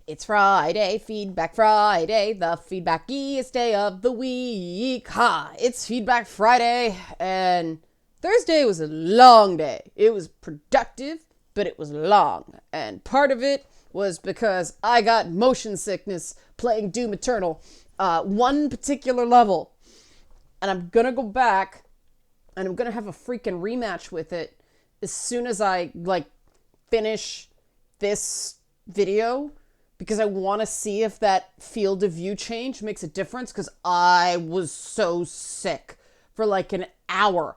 It's Friday, Feedback Friday, the feedbackiest day of the week. Ha! It's Feedback Friday, and Thursday was a long day. It was productive, but it was long. And part of it was because I got motion sickness playing Doom Eternal, one particular level. And I'm gonna go back, and I'm gonna have a freaking rematch with it as soon as I, finish this video, because I want to see if that field of view change makes a difference, because I was so sick for like an hour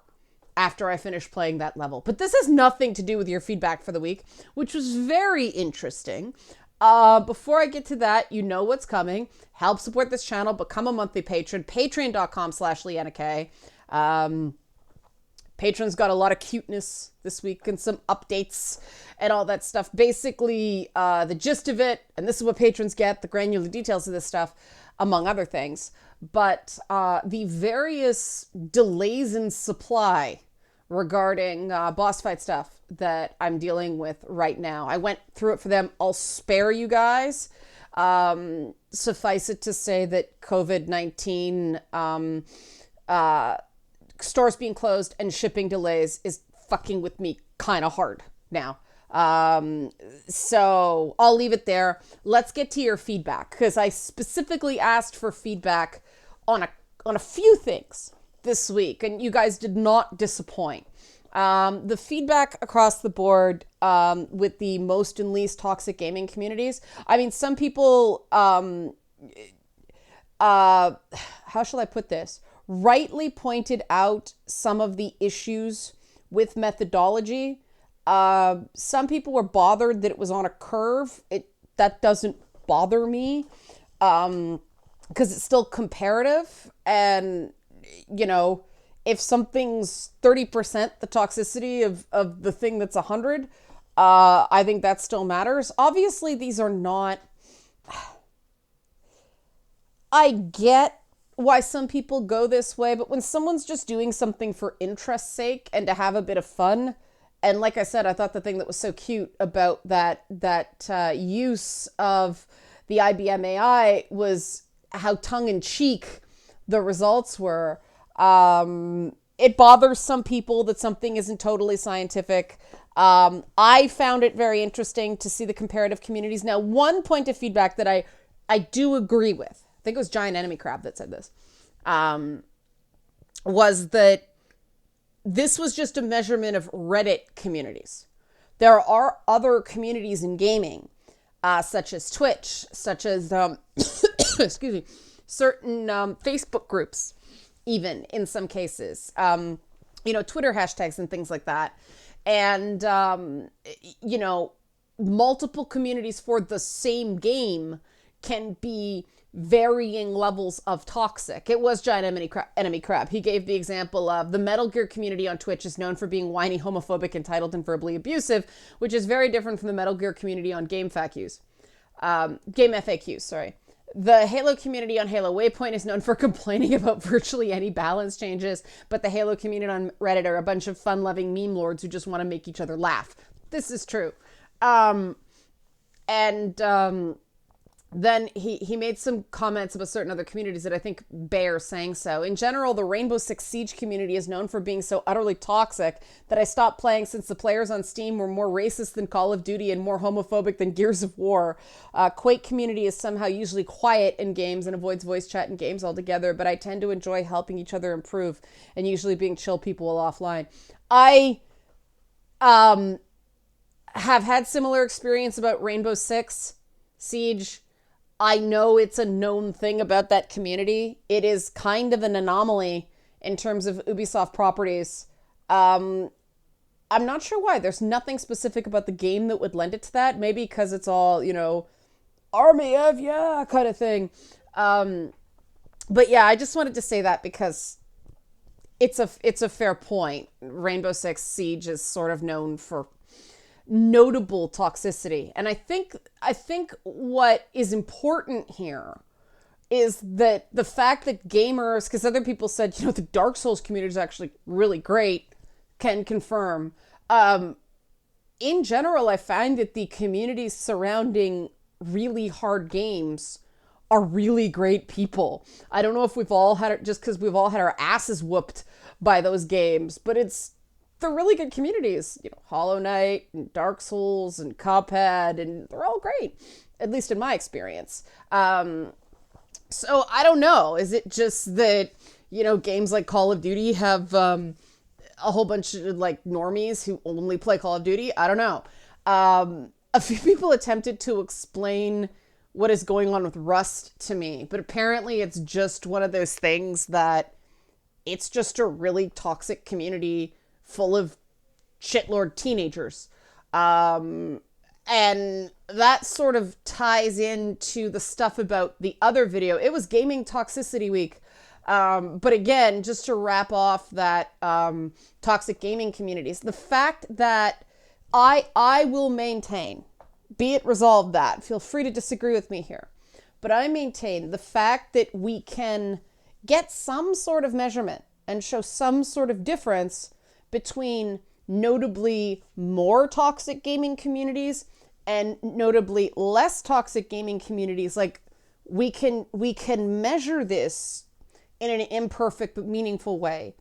after I finished playing that level. But this has nothing to do with your feedback for the week, which was very interesting. Before I get to that, you know what's coming. Help support this channel, become a monthly patron, patreon.com/LeannaK. Patrons got a lot of cuteness this week and some updates and all that stuff. Basically, the gist of it, and this is what patrons get, the granular details of this stuff, among other things. But the various delays in supply regarding boss fight stuff that I'm dealing with right now. I went through it for them. I'll spare you guys. Suffice it to say that COVID-19... stores being closed and shipping delays is fucking with me kind of hard now. So I'll leave it there. Let's get to your feedback, because I specifically asked for feedback on a few things this week, and you guys did not disappoint. The feedback across the board with the most and least toxic gaming communities. I mean, some people, how shall I put this? Rightly pointed out some of the issues with methodology. Some people were bothered that it was on a curve. That doesn't bother me, because it's still comparative. And, you know, if something's 30% the toxicity of the thing that's 100, I think that still matters. Obviously, these are not... I get why some people go this way, but when someone's just doing something for interest's sake and to have a bit of fun, and like I said, I thought the thing that was so cute about that use of the IBM AI was how tongue-in-cheek the results were. It bothers some people that something isn't totally scientific. I found it very interesting to see the comparative communities. Now, one point of feedback that I do agree with, I think it was Giant Enemy Crab that said this, was that this was just a measurement of Reddit communities. There are other communities in gaming, such as Twitch, such as, excuse me, certain Facebook groups, even in some cases, Twitter hashtags and things like that. And, multiple communities for the same game can be varying levels of toxic. It was Giant Enemy Crab. He gave the example of the Metal Gear community on Twitch is known for being whiny, homophobic, entitled, and verbally abusive, which is very different from the Metal Gear community on Game FAQs, sorry. The Halo community on Halo Waypoint is known for complaining about virtually any balance changes, but the Halo community on Reddit are a bunch of fun-loving meme lords who just want to make each other laugh. This is true. Then he made some comments about certain other communities that I think bear saying so. In general, the Rainbow Six Siege community is known for being so utterly toxic that I stopped playing since the players on Steam were more racist than Call of Duty and more homophobic than Gears of War. Quake community is somehow usually quiet in games and avoids voice chat in games altogether, but I tend to enjoy helping each other improve and usually being chill people while offline. I have had similar experience about Rainbow Six Siege. I know it's a known thing about that community. It is kind of an anomaly in terms of Ubisoft properties. I'm not sure why. There's nothing specific about the game that would lend it to that. Maybe because it's all, army of yeah kind of thing. But yeah, I just wanted to say that because it's a fair point. Rainbow Six Siege is sort of known for notable toxicity. And I think what is important here is that the fact that gamers, because other people said, the Dark Souls community is actually really great, can confirm. In general, I find that the communities surrounding really hard games are really great people. I don't know if we've all had it just because we've all had our asses whooped by those games, but they're really good communities. Hollow Knight and Dark Souls and Cuphead, and they're all great, at least in my experience. So I don't know. Is it just that, games like Call of Duty have a whole bunch of like normies who only play Call of Duty? I don't know. A few people attempted to explain what is going on with Rust to me, but apparently it's just one of those things that it's just a really toxic community full of shitlord teenagers. And that sort of ties into the stuff about the other video. It was Gaming Toxicity Week. But again, just to wrap off that toxic gaming communities, the fact that I will maintain, be it resolved that, feel free to disagree with me here, but I maintain the fact that we can get some sort of measurement and show some sort of difference between notably more toxic gaming communities and notably less toxic gaming communities. Like we can measure this in an imperfect but meaningful way,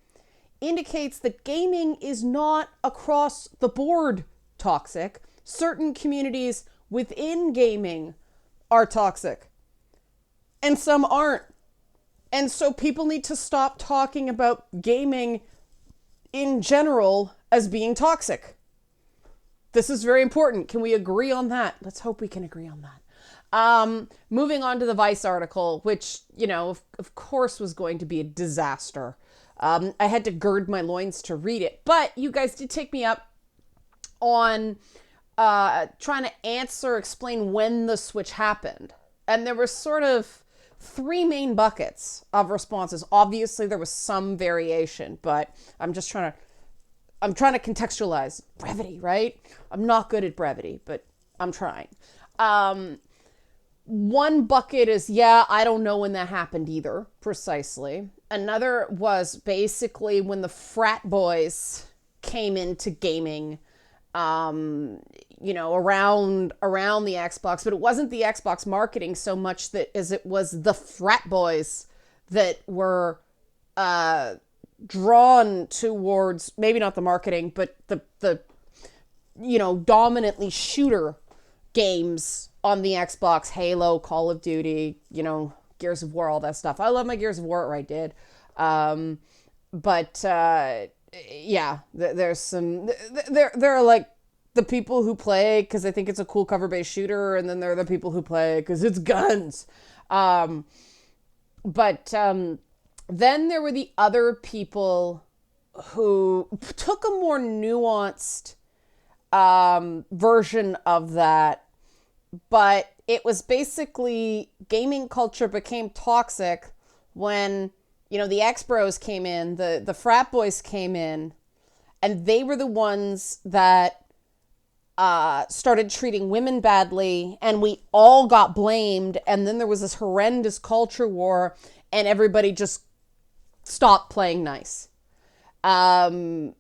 indicates that gaming is not across the board toxic. Certain communities within gaming are toxic and some aren't. And so people need to stop talking about gaming in general as being toxic. This is very important. Can we agree on that? Let's hope we can agree on that. Moving on to the Vice article, which, of course was going to be a disaster. I had to gird my loins to read it, but you guys did take me up on trying to explain when the switch happened. And there were sort of three main buckets of responses. Obviously, there was some variation, but I'm trying to contextualize brevity, right? I'm not good at brevity, but I'm trying. One bucket is, I don't know when that happened either, precisely. Another was basically when the frat boys came into gaming, around the Xbox, but it wasn't the Xbox marketing so much as it was the frat boys that were drawn towards, maybe not the marketing, but the dominantly shooter games on the Xbox, Halo, Call of Duty, Gears of War, all that stuff. I love my Gears of War, I did. There's some, there are like the people who play because I think it's a cool cover-based shooter, and then there are the people who play because it's guns. Then there were the other people who took a more nuanced version of that, but it was basically gaming culture became toxic when, the ex-bros came in, the frat boys came in, and they were the ones that started treating women badly, and we all got blamed, and then there was this horrendous culture war, and everybody just stopped playing nice. There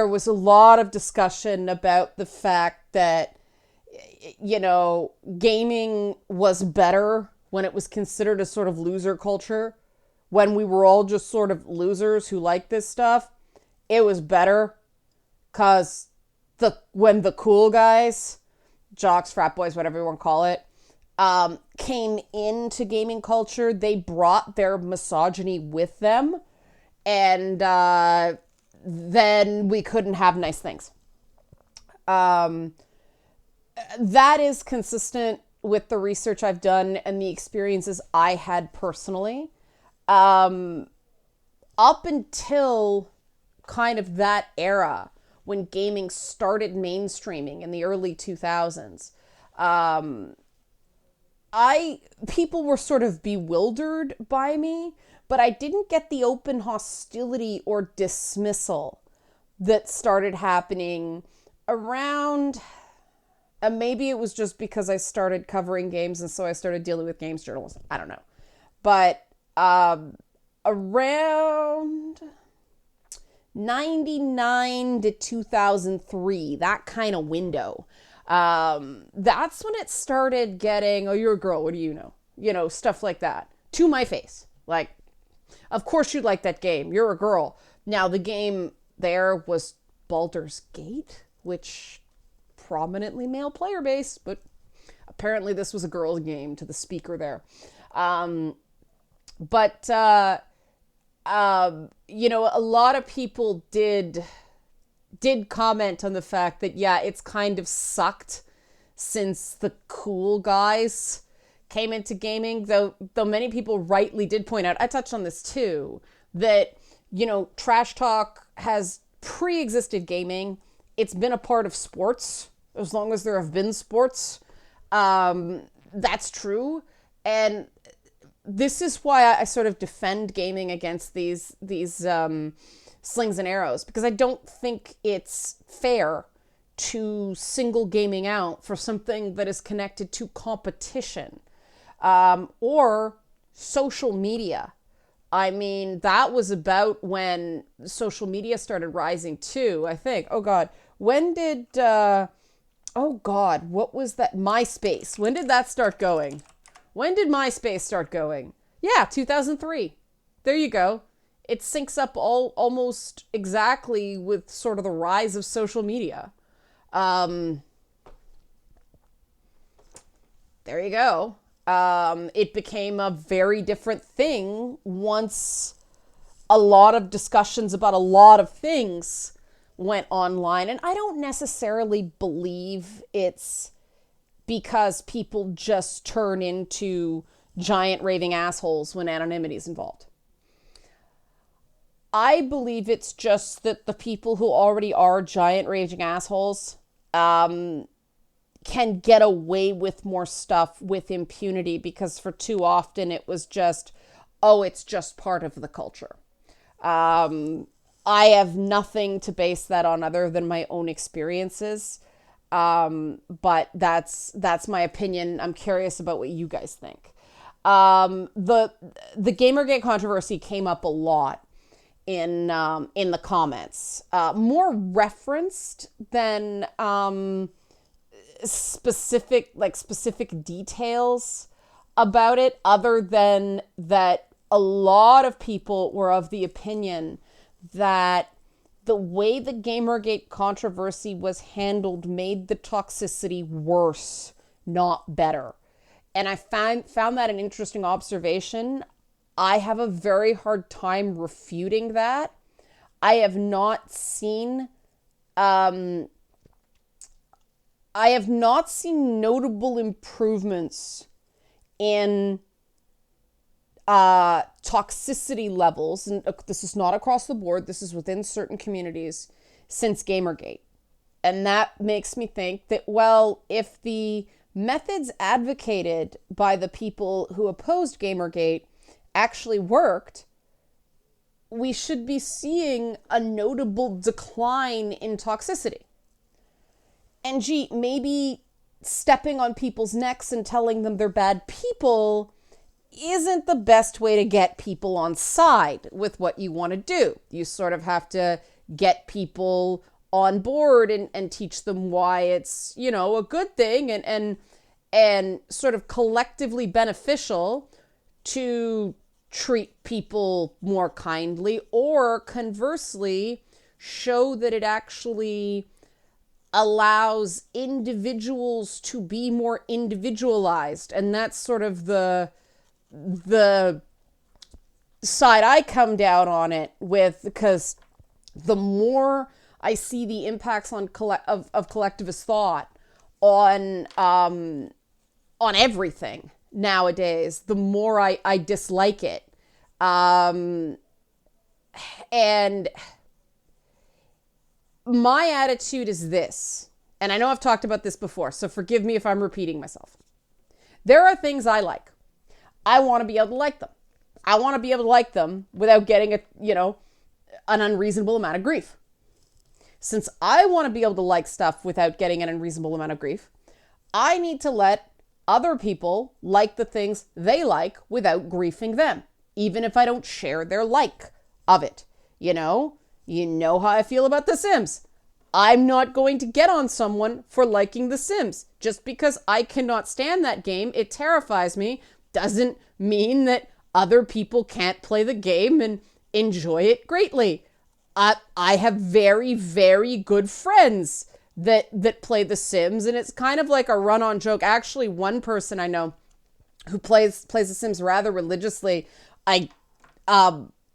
was a lot of discussion about the fact that, gaming was better when it was considered a sort of loser culture, when we were all just sort of losers who liked this stuff. It was better because when the cool guys, jocks, frat boys, whatever you want to call it, came into gaming culture, they brought their misogyny with them, and then we couldn't have nice things. That is consistent with the research I've done and the experiences I had personally. Up until kind of that era when gaming started mainstreaming in the early 2000s, people were sort of bewildered by me, but I didn't get the open hostility or dismissal that started happening around, maybe it was just because I started covering games and so I started dealing with games journalism. I don't know. But around 99 to 2003, that kind of window. That's when it started getting, oh, you're a girl, what do you know? Stuff like that to my face. Like, of course you'd like that game. You're a girl. Now, the game there was Baldur's Gate, which prominently male player base, but apparently this was a girl's game to the speaker there. But a lot of people did comment on the fact that, yeah, it's kind of sucked since the cool guys came into gaming, though many people rightly did point out, I touched on this too, that, trash talk has pre-existed gaming. It's been a part of sports as long as there have been sports. That's true. And this is why I sort of defend gaming against these slings and arrows, because I don't think it's fair to single gaming out for something that is connected to competition or social media. I mean, that was about when social media started rising too, I think. Oh God, when did, what was that? MySpace. When did that start going? When did MySpace start going? Yeah, 2003. There you go. It syncs up almost exactly with sort of the rise of social media. There you go. It became a very different thing once a lot of discussions about a lot of things went online. And I don't necessarily believe it's because people just turn into giant raving assholes when anonymity is involved. I believe it's just that the people who already are giant raging assholes can get away with more stuff with impunity, because for too often it was just, oh, it's just part of the culture. I have nothing to base that on other than my own experiences. But that's my opinion. I'm curious about what you guys think. The Gamergate controversy came up a lot in the comments, more referenced than specific details about it, other than that a lot of people were of the opinion that the way the Gamergate controversy was handled made the toxicity worse, not better. And I found that an interesting observation. I have a very hard time refuting that. I have not seen notable improvements in toxicity levels, and this is not across the board, this is within certain communities, since Gamergate. And that makes me think that, well, if the methods advocated by the people who opposed Gamergate actually worked, we should be seeing a notable decline in toxicity. And gee, maybe stepping on people's necks and telling them they're bad people isn't the best way to get people on side with what you want to do. You sort of have to get people on board and teach them why it's, a good thing and sort of collectively beneficial to treat people more kindly, or conversely, show that it actually allows individuals to be more individualized. And that's sort of the side I come down on it with, because the more I see the impacts on of collectivist thought on everything nowadays, the more I dislike it. And my attitude is this, and I know I've talked about this before, so forgive me if I'm repeating myself. There are things I like. I want to be able to like them. I want to be able to like them without getting an unreasonable amount of grief. Since I want to be able to like stuff without getting an unreasonable amount of grief, I need to let other people like the things they like without griefing them, even if I don't share their like of it. You You know how I feel about The Sims. I'm not going to get on someone for liking The Sims. Just because I cannot stand that game, it terrifies me, doesn't mean that other people can't play the game and enjoy it greatly. I have very, very good friends that play The Sims, and it's kind of like a run-on joke. Actually, one person I know who plays The Sims rather religiously, I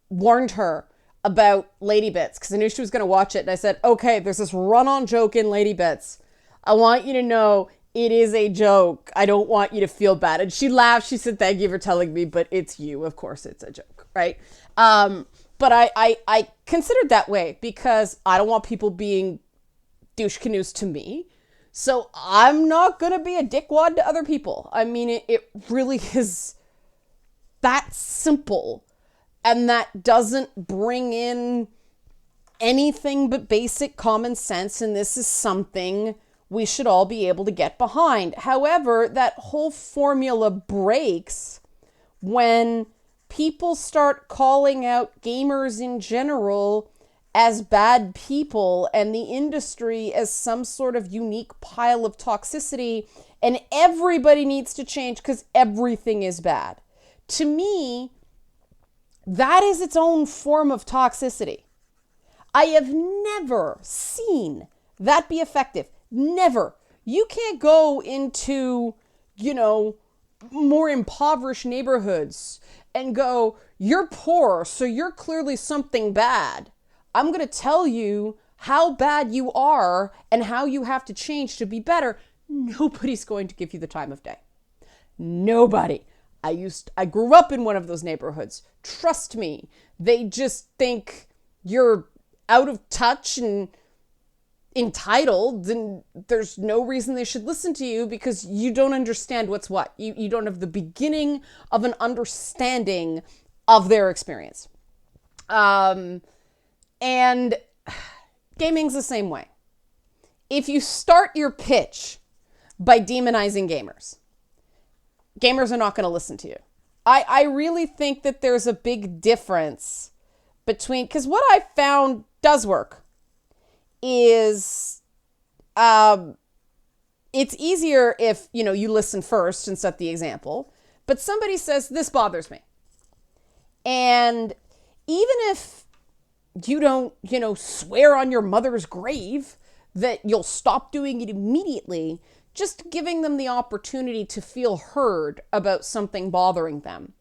warned her about Lady Bits because I knew she was going to watch it, and I said, okay, there's this run-on joke in Lady Bits. I want you to know it is a joke. I don't want you to feel bad. And she laughed. She said, thank you for telling me, but it's you. Of course it's a joke, right? But I considered that way because I don't want people being douche canoes to me. So I'm not going to be a dickwad to other people. I mean, it really is that simple. And that doesn't bring in anything but basic common sense. And this is something we should all be able to get behind. However, that whole formula breaks when people start calling out gamers in general as bad people and the industry as some sort of unique pile of toxicity, and everybody needs to change because everything is bad. To me, that is its own form of toxicity. I have never seen that be effective. Never. You can't go into, more impoverished neighborhoods and go, you're poor, so you're clearly something bad. I'm going to tell you how bad you are and how you have to change to be better. Nobody's going to give you the time of day. Nobody. I grew up in one of those neighborhoods. Trust me, they just think you're out of touch and entitled, and there's no reason they should listen to you because you don't understand what's what. You don't have the beginning of an understanding of their experience. And gaming's the same way. If you start your pitch by demonizing gamers are not going to listen to you. I really think that there's a big difference between, because what I found does work is it's easier if, you listen first and set the example, but somebody says, this bothers me. And even if you don't, swear on your mother's grave that you'll stop doing it immediately, just giving them the opportunity to feel heard about something bothering them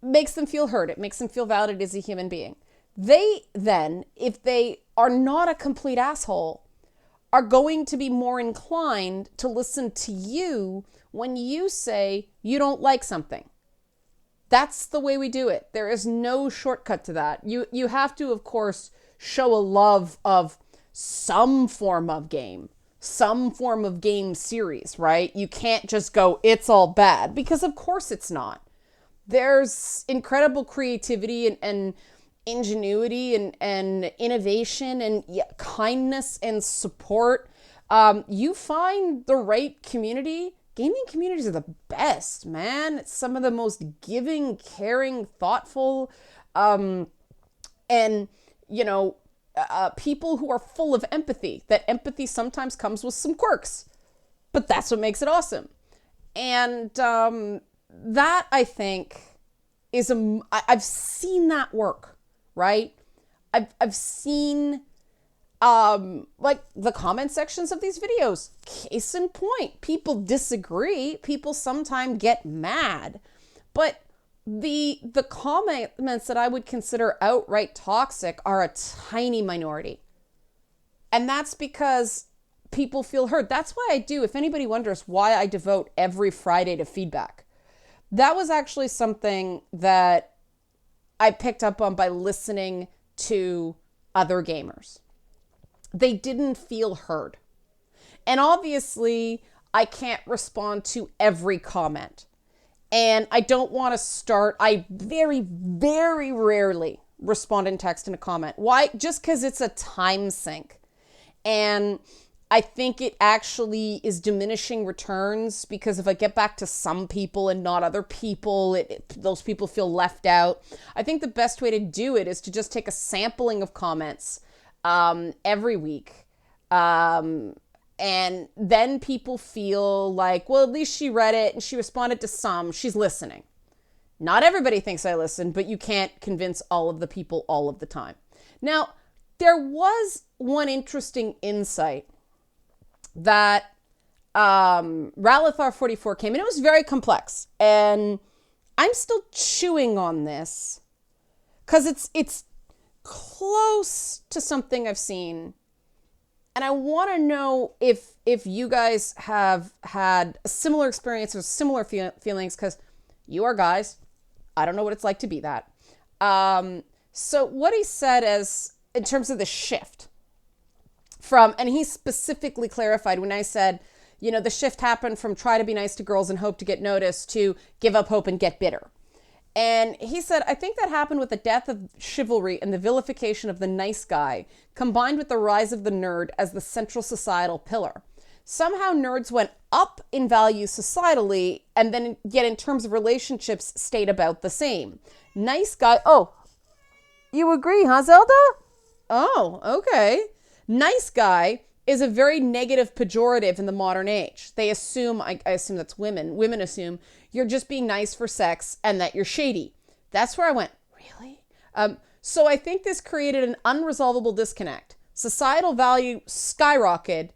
makes them feel heard. It makes them feel validated as a human being. They then, if they are not a complete asshole, are going to be more inclined to listen to you when you say you don't like something. That's the way we do it. There is no shortcut to that. You have to, of course, show a love of some form of game series, right? You can't just go, it's all bad, because of course it's not. There's incredible creativity and ingenuity and innovation and kindness and support. You find the right community. Gaming communities are the best, man. It's some of the most giving, caring, thoughtful, people who are full of empathy. That empathy sometimes comes with some quirks, but that's what makes it awesome. And that, I think, is I've seen that work, right? I've seen like the comment sections of these videos. Case in point, people disagree. People sometimes get mad, but the comments that I would consider outright toxic are a tiny minority. And that's because people feel heard. That's why I do. If anybody wonders why I devote every Friday to feedback, that was actually something that I picked up on by listening to other gamers. They didn't feel heard. And obviously, I can't respond to every comment. And I don't want to start, I very, very rarely respond in text in a comment. Why? Just because it's a time sink. And I think it actually is diminishing returns because if I get back to some people and not other people, those people feel left out. I think the best way to do it is to just take a sampling of comments every week. And then people feel like, well, at least she read it and she responded to some. She's listening. Not everybody thinks I listen, but you can't convince all of the people all of the time. Now, there was one interesting insight that Ralithar 44 came, and it was very complex. And I'm still chewing on this because it's close to something I've seen. And I want to know if you guys have had a similar experience or similar feelings, because you are guys. I don't know what it's like to be that. So what he said as in terms of the shift from, and he specifically clarified when I said, you know, the shift happened from try to be nice to girls and hope to get noticed to give up hope and get bitter. And he said, I think that happened with the death of chivalry and the vilification of the nice guy, combined with the rise of the nerd as the central societal pillar. Somehow nerds went up in value societally, and then yet in terms of relationships stayed about the same. Nice guy. Oh, you agree, huh, Zelda? Oh, okay. Nice guy is a very negative pejorative in the modern age. They assume, I assume that's women. Women assume you're just being nice for sex and that you're shady. That's where I went, really? So I think this created an unresolvable disconnect. Societal value skyrocketed,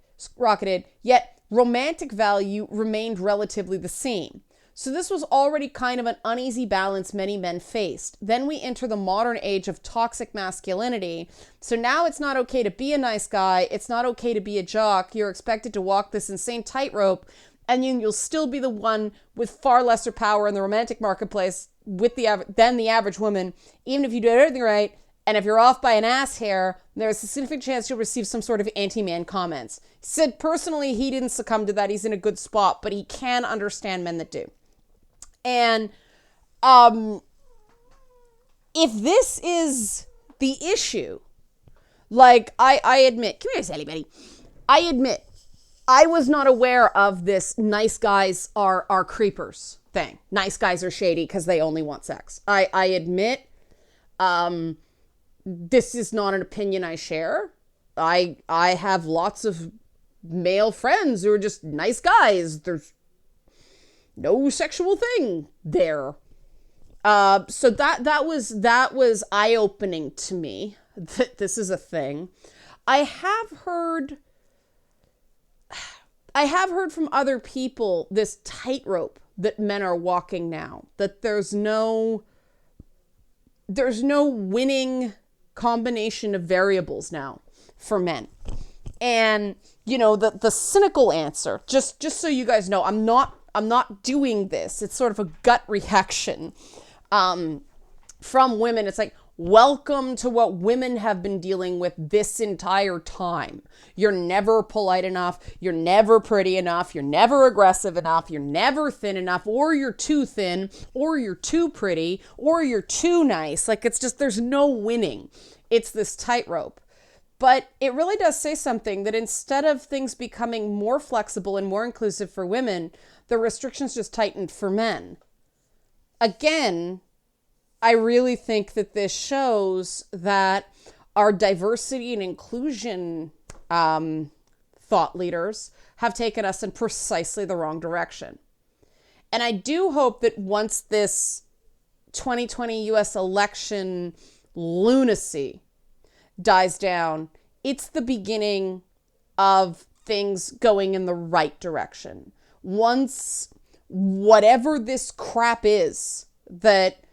yet romantic value remained relatively the same. So this was already kind of an uneasy balance many men faced. Then we enter the modern age of toxic masculinity. So now it's not okay to be a nice guy. It's not okay to be a jock. You're expected to walk this insane tightrope, and you'll still be the one with far lesser power in the romantic marketplace than the average woman, even if you do everything right. And if you're off by an ass hair, there's a significant chance you'll receive some sort of anti-man comments. He said personally he didn't succumb to that. He's in a good spot, but he can understand men that do. And if this is the issue, like I admit, come here, Sally Betty. I admit, I was not aware of this nice guys are creepers thing. Nice guys are shady because they only want sex. I admit, this is not an opinion I share. I have lots of male friends who are just nice guys. There's no sexual thing there. So that was eye-opening to me that this is a thing. I have heard from other people this tightrope that men are walking now, that there's no winning combination of variables now for men. And you know, the cynical answer, just so you guys know, I'm not doing this. It's sort of a gut reaction from women. It's like, welcome to what women have been dealing with this entire time. You're never polite enough. You're never pretty enough. You're never aggressive enough. You're never thin enough, or you're too thin, or you're too pretty, or you're too nice. Like, it's just, there's no winning. It's this tightrope. But it really does say something that instead of things becoming more flexible and more inclusive for women, the restrictions just tightened for men. Again, I really think that this shows that our diversity and inclusion thought leaders have taken us in precisely the wrong direction. And I do hope that once this 2020 US election lunacy dies down, it's the beginning of things going in the right direction. Once whatever this crap is that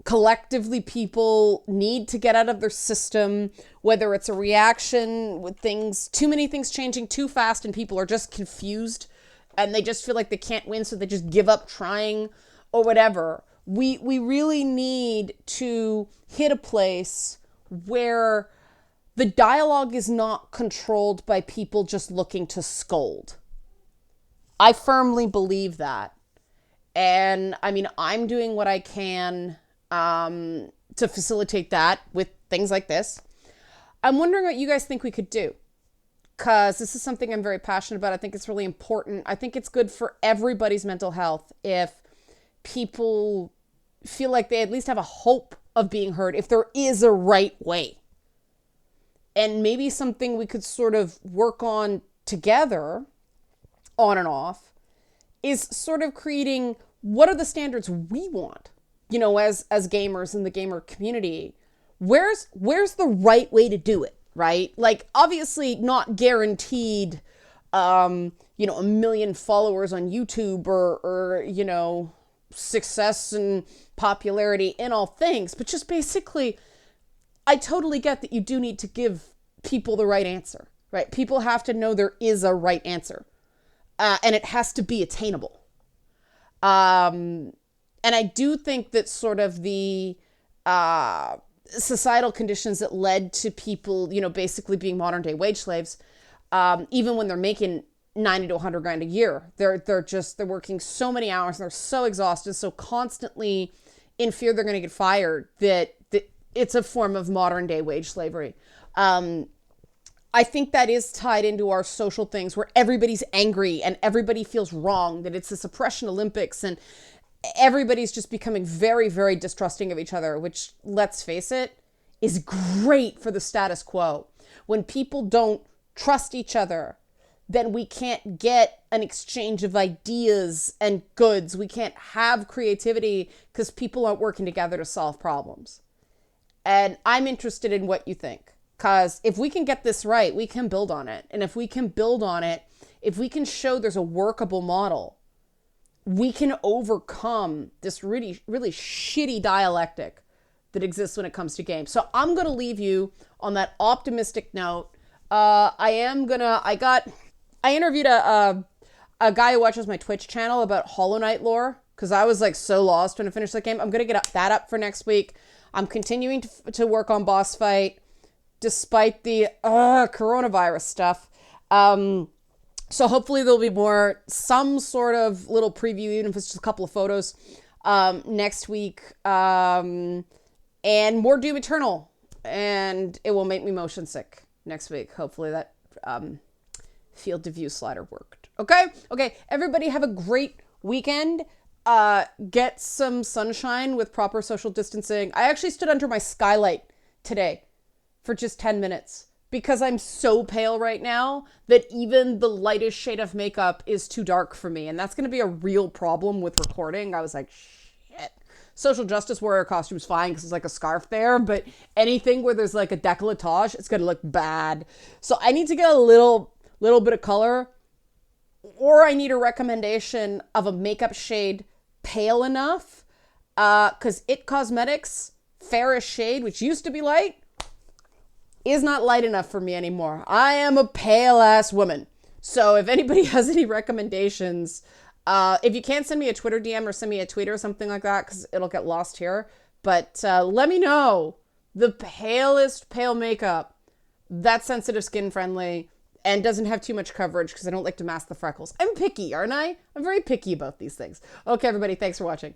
collectively people need to get out of their system, whether it's a reaction with things, too many things changing too fast and people are just confused and they just feel like they can't win, so they just give up trying or whatever. We really need to hit a place where the dialogue is not controlled by people just looking to scold. I firmly believe that. And I mean, I'm doing what I can to facilitate that with things like this. I'm wondering what you guys think we could do. because this is something I'm very passionate about. I think it's really important. I think it's good for everybody's mental health if people feel like they at least have a hope of being heard, if there is a right way. And maybe something we could sort of work on together, on and off, is sort of creating what are the standards we want, as gamers in the gamer community. Where's the right way to do it, right? Like, obviously not guaranteed, a million followers on YouTube or success and popularity in all things, but just basically, I totally get that you do need to give people the right answer, right? People have to know there is a right answer, and it has to be attainable. And I do think that sort of the societal conditions that led to people, basically being modern day wage slaves, even when they're making 90 to 100 grand a year, they're working so many hours and they're so exhausted, so constantly in fear they're going to get fired, that it's a form of modern day wage slavery. I think that is tied into our social things where everybody's angry and everybody feels wrong, that it's this oppression Olympics, and everybody's just becoming very, very distrusting of each other, which, let's face it, is great for the status quo. When people don't trust each other, then we can't get an exchange of ideas and goods. We can't have creativity because people aren't working together to solve problems. And I'm interested in what you think, because if we can get this right, we can build on it. And if we can build on it, if we can show there's a workable model, we can overcome this really, really shitty dialectic that exists when it comes to games. So I'm going to leave you on that optimistic note. I interviewed a guy who watches my Twitch channel about Hollow Knight lore, because I was like so lost when I finished that game. I'm going to get that up for next week. I'm continuing to work on boss fight despite the coronavirus stuff. So hopefully there'll be some sort of little preview, even if it's just a couple of photos, next week. And more Doom Eternal. And it will make me motion sick next week. Hopefully that field of view slider worked. Okay. Everybody have a great weekend. Get some sunshine with proper social distancing. I actually stood under my skylight today for just 10 minutes because I'm so pale right now that even the lightest shade of makeup is too dark for me. And that's going to be a real problem with recording. I was like, shit. Social justice warrior costume's fine because there's like a scarf there, but anything where there's like a décolletage, it's going to look bad. So I need to get a little bit of color, or I need a recommendation of a makeup shade pale enough, because It Cosmetics fairish shade, which used to be light, is not light enough for me anymore. I am a pale ass woman. So if anybody has any recommendations, if you can't send me a Twitter DM or send me a tweet or something like that, because it'll get lost here, but let me know the palest pale makeup that's sensitive skin friendly and doesn't have too much coverage, because I don't like to mask the freckles. I'm picky, aren't I? I'm very picky about these things. Okay, everybody, thanks for watching.